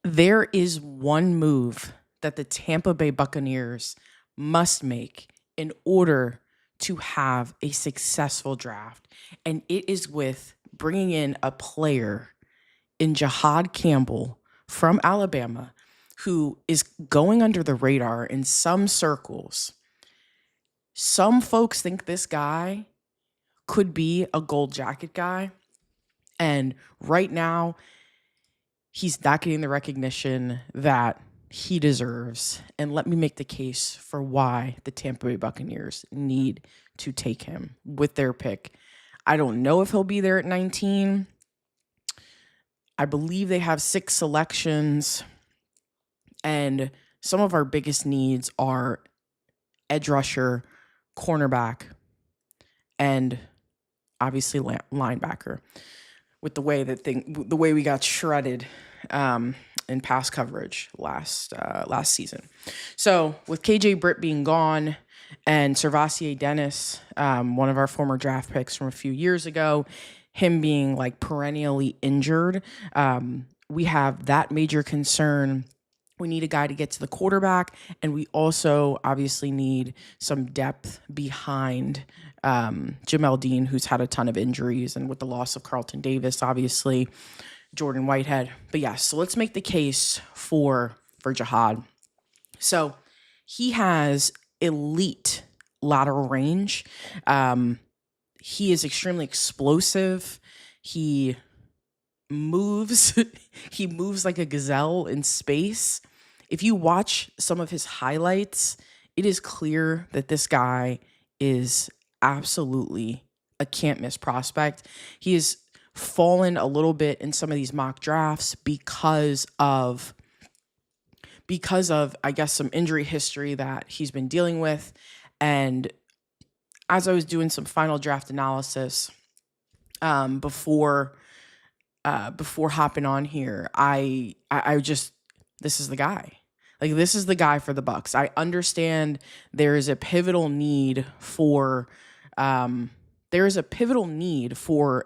There is one move that the Tampa Bay Buccaneers must make in order to have a successful draft, and it is with bringing in a player in Jihaad Campbell from Alabama who is going under the radar in some circles. Some folks think this guy could be a gold jacket guy, and right now he's not getting the recognition that he deserves. And let me make the case for why the Tampa Bay Buccaneers need to take him with their pick. I don't know if he'll be there at 19. I believe they have 6 selections, and some of our biggest needs are edge rusher, cornerback, and obviously linebacker. With the way we got shredded in pass coverage last season. So with KJ Britt being gone and SirVocea Dennis, one of our former draft picks from a few years ago, him being like perennially injured, we have that major concern. We need a guy to get to the quarterback, and we also obviously need some depth behind Jamel Dean, who's had a ton of injuries, and with the loss of Carlton Davis, obviously, Jordan Whitehead. But yeah, so let's make the case for Jihaad. So he has elite lateral range. He is extremely explosive. He moves he moves like a gazelle in space. If you watch some of his highlights, it is clear that this guy is absolutely a can't miss prospect. He has fallen a little bit in some of these mock drafts because of I guess some injury history that he's been dealing with. And as I was doing some final draft analysis before hopping on here, I just, this is the guy. Like, this is the guy for the Bucs. I understand there is a pivotal need for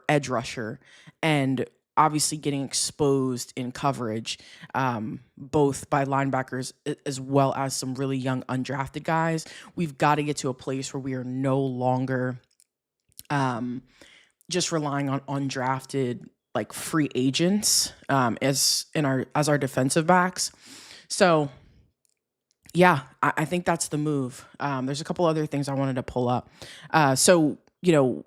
edge rusher, and obviously getting exposed in coverage, both by linebackers as well as some really young undrafted guys. We've got to get to a place where we are no longer just relying on undrafted like free agents as our defensive backs. So yeah, I think that's the move. There's a couple other things I wanted to pull up. So, you know,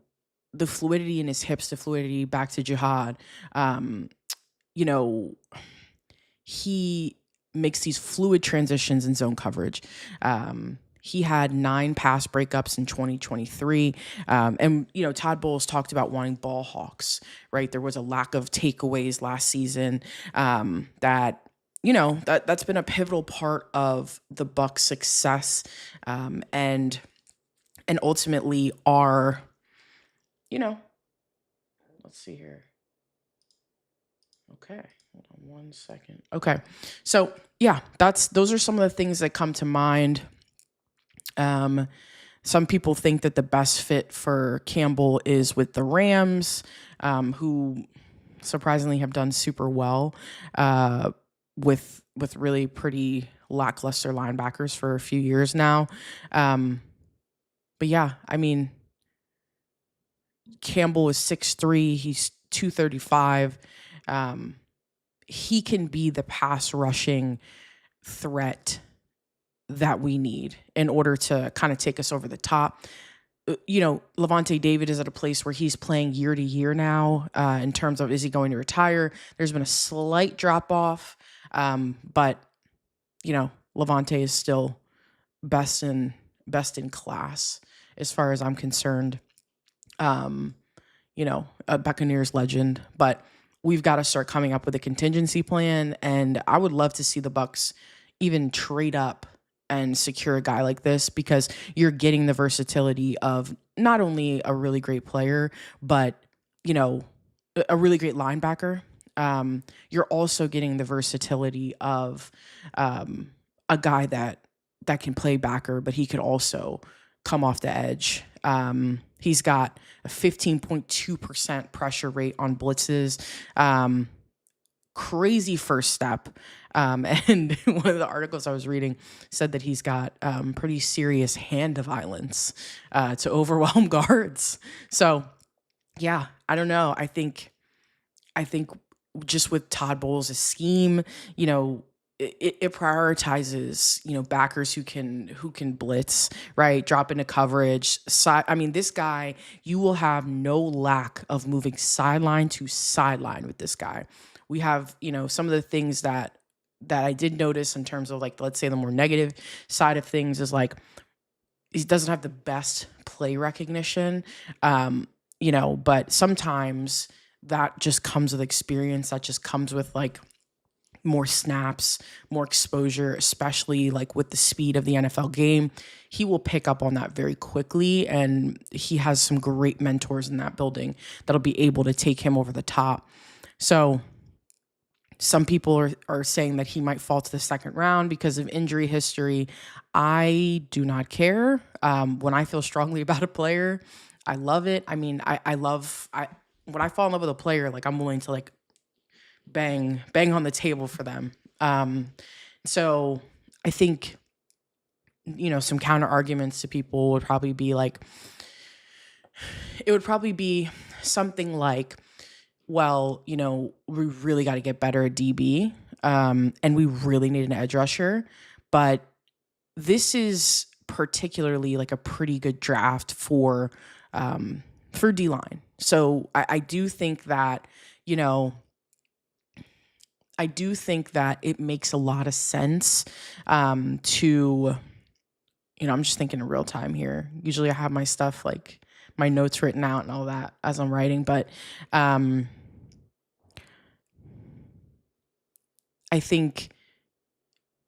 the fluidity in his hips, the fluidity back to Jihaad, you know, he makes these fluid transitions in zone coverage. He had 9 pass breakups in 2023. And, you know, Todd Bowles talked about wanting ball hawks, right? There was a lack of takeaways last season that, you know, that's been a pivotal part of the Bucs' success, and ultimately our, you know, let's see here. Okay, hold on one second. Okay, so yeah, those are some of the things that come to mind. Some people think that the best fit for Campbell is with the Rams, who surprisingly have done super well with really pretty lackluster linebackers for a few years now. But yeah, I mean, Campbell is 6'3", he's 235. He can be the pass rushing threat that we need in order to kind of take us over the top. You know, Lavonte David is at a place where he's playing year to year now in terms of, is he going to retire? There's been a slight drop off, but, you know, Lavonte is still best in class as far as I'm concerned. You know, a Buccaneers legend, but we've got to start coming up with a contingency plan. And I would love to see the Bucs even trade up and secure a guy like this, because you're getting the versatility of not only a really great player, but, you know, a really great linebacker. You're also getting the versatility of a guy that can play backer, but he could also come off the edge. He's got a 15.2% pressure rate on blitzes. crazy first step. And one of the articles I was reading said that he's got pretty serious hand violence to overwhelm guards. So yeah, I don't know. I think just with Todd Bowles' scheme, you know, it prioritizes, you know, backers who can blitz, right? Drop into coverage. I mean, this guy, you will have no lack of moving sideline to sideline with this guy. We have, you know, some of the things that I did notice in terms of, like, let's say the more negative side of things is like he doesn't have the best play recognition. You know, but sometimes that just comes with experience. That just comes with like more snaps, more exposure, especially like with the speed of the NFL game. He will pick up on that very quickly, and he has some great mentors in that building that'll be able to take him over the top. So some people are saying that he might fall to the second round because of injury history. I do not care. When I feel strongly about a player, I love it. I mean, when I fall in love with a player, like I'm willing to like bang on the table for them. So I think, you know, some counter arguments to people would probably be like, it would probably be something like, well, you know, we really got to get better at DB, and we really need an edge rusher. But this is particularly like a pretty good draft for D line. So I do think that, you know, I do think that it makes a lot of sense to, you know, I'm just thinking in real time here. Usually I have my stuff, like my notes written out and all that as I'm writing, but I think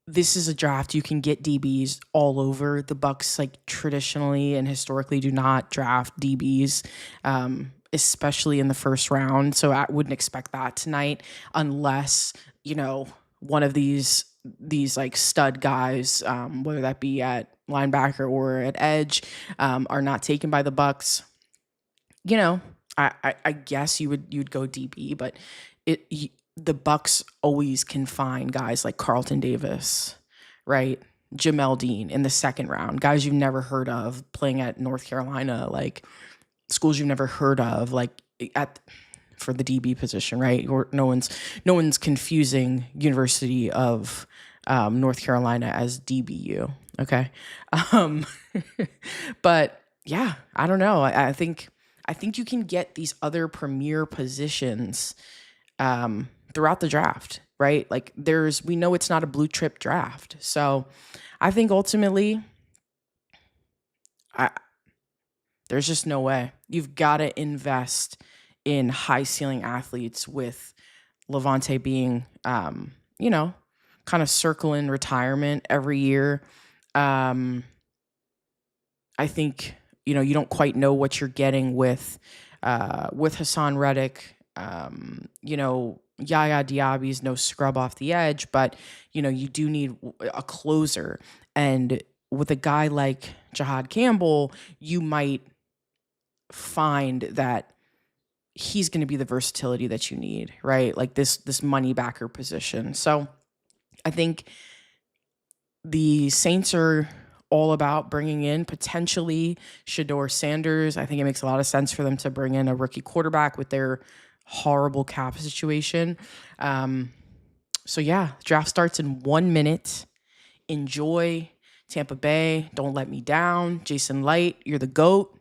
this is a draft you can get DBs all over. The Bucs, like, traditionally and historically do not draft DBs, especially in the first round. So I wouldn't expect that tonight unless, you know, one of these like stud guys, whether that be at linebacker or at edge, are not taken by the Bucs. You know, I guess you'd go DB, but the Bucs always can find guys like Carlton Davis, right? Jamel Dean in the second round, guys you've never heard of playing at North Carolina, like schools you've never heard of, like for the DB position, right? Or no one's confusing University of North Carolina as DBU, okay? But yeah, I don't know. I think you can get these other premier positions throughout the draft, right? Like we know it's not a blue chip draft. So I think ultimately, there's just no way. You've got to invest in high ceiling athletes, with Lavonte being, you know, kind of circling retirement every year. I think, you know, you don't quite know what you're getting with Hassan Reddick. You know, Yaya Diaby's no scrub off the edge, but, you know, you do need a closer. And with a guy like Jihaad Campbell, you might find that he's going to be the versatility that you need, right? Like this money backer position. So I think the Saints are all about bringing in potentially Shedeur Sanders. I think it makes a lot of sense for them to bring in a rookie quarterback with their horrible cap situation. So yeah, draft starts in 1 minute. Enjoy. Tampa Bay, don't let me down. Jason Light, you're the GOAT.